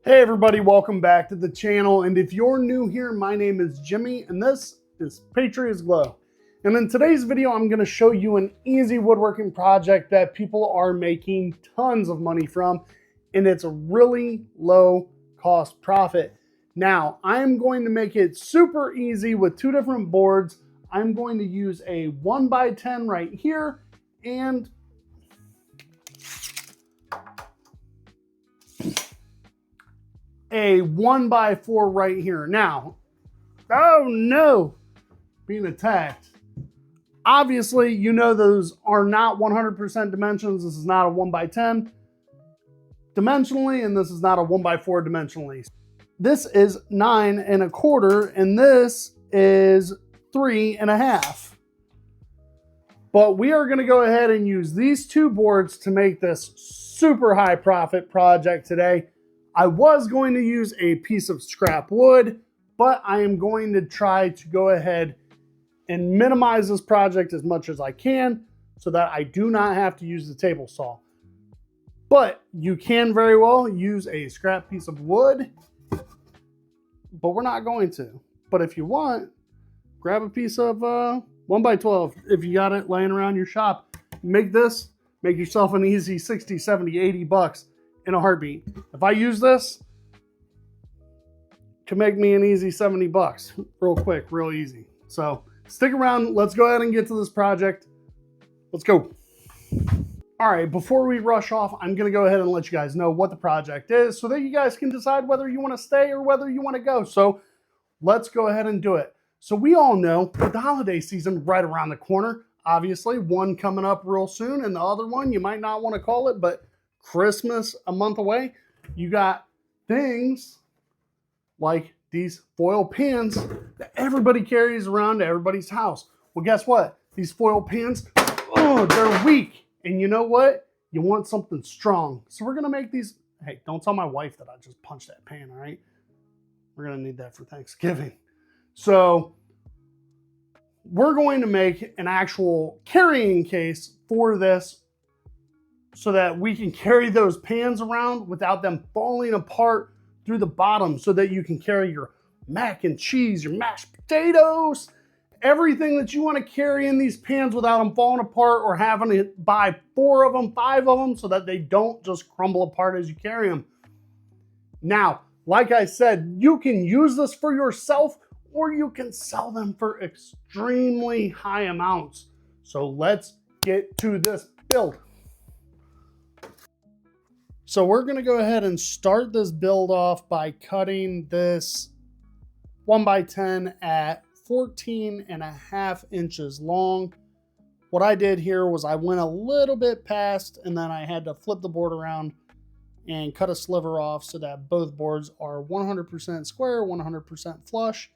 Hey everybody, welcome back to the channel. And if you're new here, my name is Jimmy and this is Patriot's Glow. And in today's video, I'm going to show you an easy woodworking project that people are making tons of money from, and it's a really low cost profit. Now, I'm going to make it super easy with two different boards. I'm going to use a 1x10 right here and a 1x4 right here. Now, oh no, being attacked. Obviously, you know those are not 100% dimensions. This is not a 1x10 dimensionally, and this is not a 1x4 dimensionally. This is 9 1/4, and this is 3 1/2. But we are going to go ahead and use these two boards to make this super high profit project today. I was going to use a piece of scrap wood, but I am going to try to go ahead and minimize this project as much as I can so that I do not have to use the table saw. But you can very well use a scrap piece of wood, but we're not going to. But if you want, grab a piece of 1x12 if you got it laying around your shop. Make yourself an easy 60, 70, 80 bucks. In a heartbeat. If I use this, it can make me an easy 70 bucks real quick, real easy. So stick around. Let's go ahead and get to this project. Let's go. All right, before we rush off, I'm going to go ahead and let you guys know what the project is so that you guys can decide whether you want to stay or whether you want to go. So let's go ahead and do it. So we all know with the holiday season right around the corner, obviously one coming up real soon and the other one, you might not want to call it, but Christmas a month away. You got things like these foil pans that everybody carries around to everybody's house. Well, guess what? These foil pans, they're weak. And you know what? You want something strong. So we're going to make these. Hey, don't tell my wife that I just punched that pan, all right? We're going to need that for Thanksgiving. So we're going to make an actual carrying case for this so that we can carry those pans around without them falling apart through the bottom, so that you can carry your mac and cheese, your mashed potatoes, everything that you want to carry in these pans without them falling apart or having to buy 4 of them, 5 of them, so that they don't just crumble apart as you carry them. Now, like I said, you can use this for yourself or you can sell them for extremely high amounts. So let's get to this build. So we're going to go ahead and start this build off by cutting this 1x10 at 14.5 inches long. What I did here was I went a little bit past and then I had to flip the board around and cut a sliver off so that both boards are 100% square, 100% flush,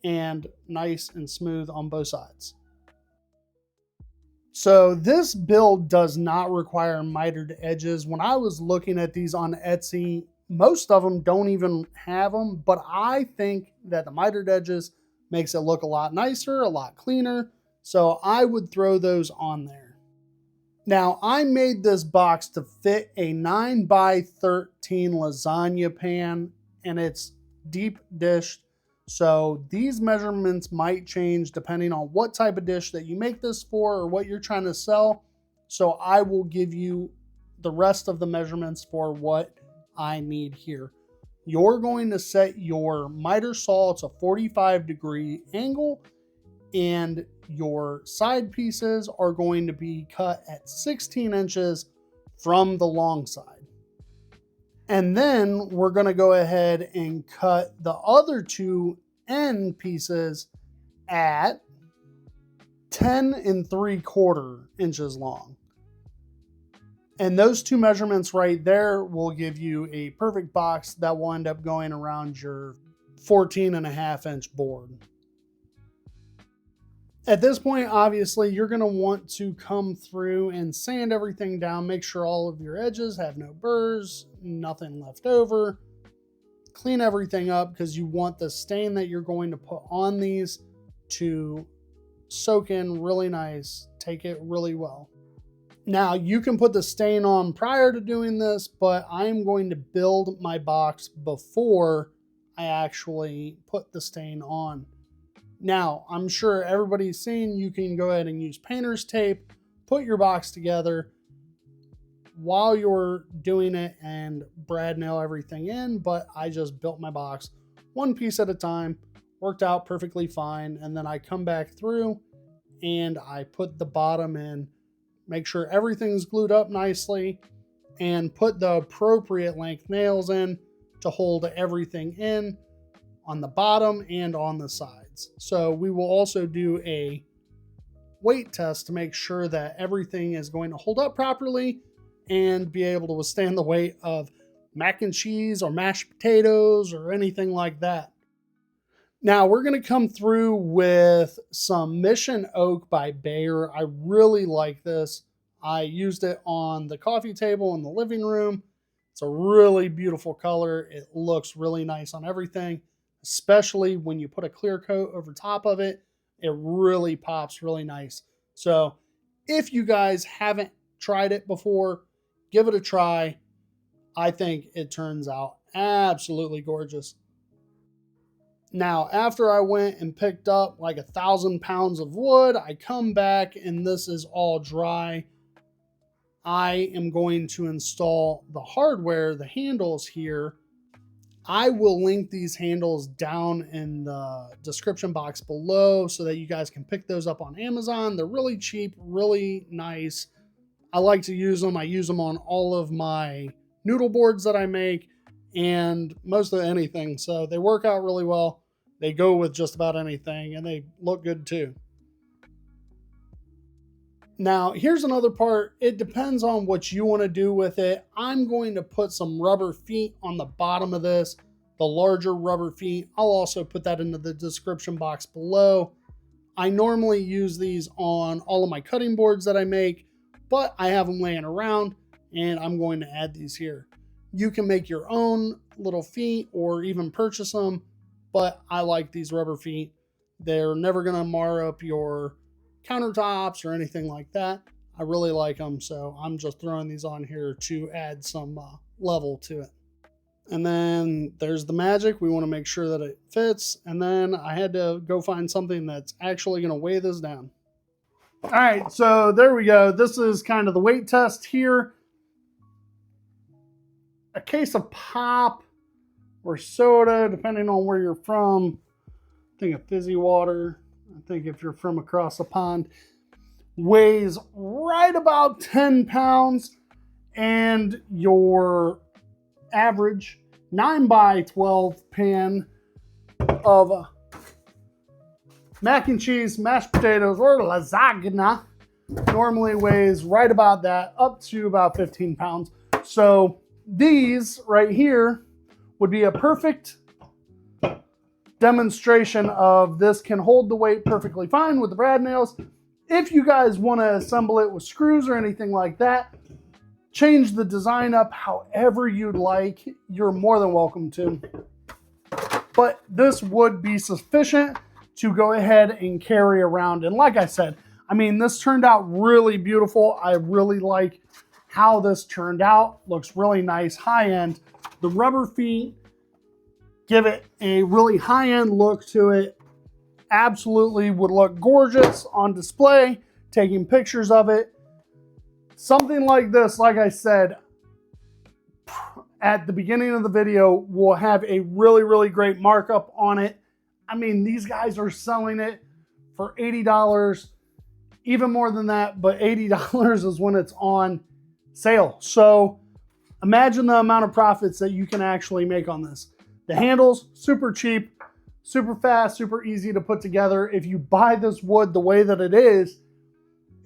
and nice and smooth on both sides. So this build does not require mitered edges. When I was looking at these on Etsy, most of them don't even have them, but I think that the mitered edges makes it look a lot nicer, a lot cleaner. So I would throw those on there. Now I made this box to fit a 9x13 lasagna pan, and it's deep dished. So these measurements might change depending on what type of dish that you make this for or what you're trying to sell. So I will give you the rest of the measurements for what I need here. You're going to set your miter saw to a 45-degree angle, and your side pieces are going to be cut at 16 inches from the long side. And then we're going to go ahead and cut the other 2 end pieces at 10 3/4 inches long. And those 2 measurements right there will give you a perfect box that will end up going around your 14.5 inch board. At this point, obviously, you're going to want to come through and sand everything down. Make sure all of your edges have no burrs, nothing left over. Clean everything up because you want the stain that you're going to put on these to soak in really nice. Take it really well. Now you can put the stain on prior to doing this, but I'm going to build my box before I actually put the stain on. Now, I'm sure everybody's seen you can go ahead and use painter's tape, put your box together while you're doing it and brad nail everything in, but I just built my box one piece at a time, worked out perfectly fine, and then I come back through and I put the bottom in, make sure everything's glued up nicely, and put the appropriate length nails in to hold everything in on the bottom and on the sides. So we will also do a weight test to make sure that everything is going to hold up properly and be able to withstand the weight of mac and cheese or mashed potatoes or anything like that. Now we're going to come through with some Mission Oak by Bayer. I really like this. I used it on the coffee table in the living room. It's a really beautiful color. It looks really nice on everything, especially when you put a clear coat over top of it. It really pops really nice. So if you guys haven't tried it before, give it a try. I think it turns out absolutely gorgeous. Now, after I went and picked up like 1,000 pounds of wood, I come back and this is all dry. I am going to install the hardware, the handles here. I will link these handles down in the description box below so that you guys can pick those up on Amazon. They're really cheap, really nice. I like to use them. I use them on all of my noodle boards that I make and most of anything. So they work out really well. They go with just about anything and they look good too. Now, here's another part. It depends on what you want to do with it. I'm going to put some rubber feet on the bottom of this, the larger rubber feet. I'll also put that into the description box below. I normally use these on all of my cutting boards that I make, but I have them laying around and I'm going to add these here. You can make your own little feet or even purchase them, but I like these rubber feet. They're never going to mar up your countertops or anything like that. I really like them, so I'm just throwing these on here to add some level to it. And then there's the magic. We want to make sure that it fits. And then I had to go find something that's actually going to weigh this down. All right, so there we go. This is kind of the weight test here. A case of pop or soda, depending on where you're from. I think of fizzy water. I think if you're from across the pond, weighs right about 10 pounds. And your average 9x12 pan of mac and cheese, mashed potatoes, or lasagna normally weighs right about that, up to about 15 pounds. So these right here would be a perfect demonstration of this can hold the weight perfectly fine with the brad nails. If you guys want to assemble it with screws or anything like that, change the design up however you'd like, you're more than welcome to. But this would be sufficient to go ahead and carry around. And like I said, I mean, this turned out really beautiful. I really like how this turned out. Looks really nice, high end. The rubber feet give it a really high-end look to it. Absolutely would look gorgeous on display, taking pictures of it. Something like this, like I said at the beginning of the video, will have a really, really great markup on it. I mean, these guys are selling it for $80, even more than that, but $80 is when it's on sale. So imagine the amount of profits that you can actually make on this. The handles, super cheap, super fast, super easy to put together. If you buy this wood the way that it is,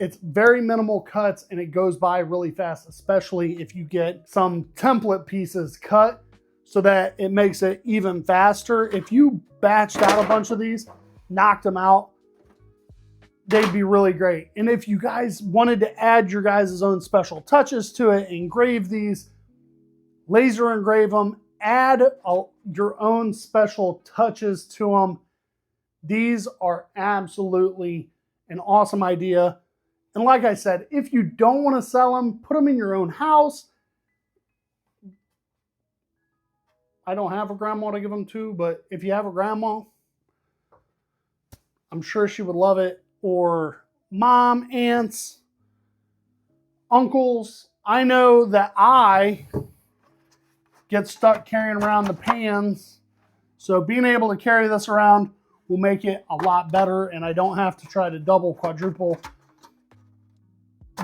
it's very minimal cuts and it goes by really fast, especially if you get some template pieces cut so that it makes it even faster. If you batched out a bunch of these, knocked them out, they'd be really great. And if you guys wanted to add your guys' own special touches to it, engrave these, laser engrave them, add your own special touches to them. These are absolutely an awesome idea. And like I said, if you don't want to sell them, put them in your own house. I don't have a grandma to give them to, but if you have a grandma, I'm sure she would love it. Or mom, aunts, uncles. I know that I get stuck carrying around the pans. So being able to carry this around will make it a lot better, and I don't have to try to double, quadruple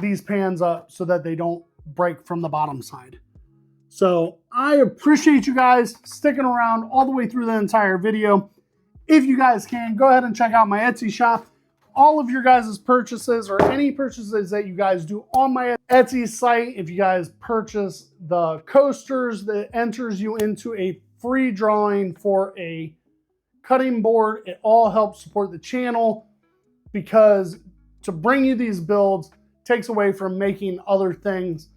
these pans up so that they don't break from the bottom side. So I appreciate you guys sticking around all the way through the entire video. If you guys can, go ahead and check out my Etsy shop. All of your guys' purchases or any purchases that you guys do on my Etsy site, if you guys purchase the coasters, that enters you into a free drawing for a cutting board. It all helps support the channel, because to bring you these builds takes away from making other things.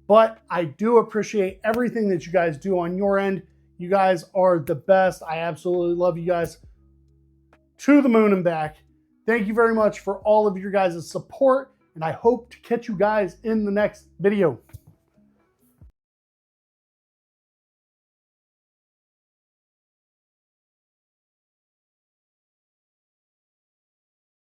But I do appreciate everything that you guys do on your end. You guys are the best. I absolutely love you guys to the moon and back. Thank you very much for all of your guys' support, and I hope to catch you guys in the next video.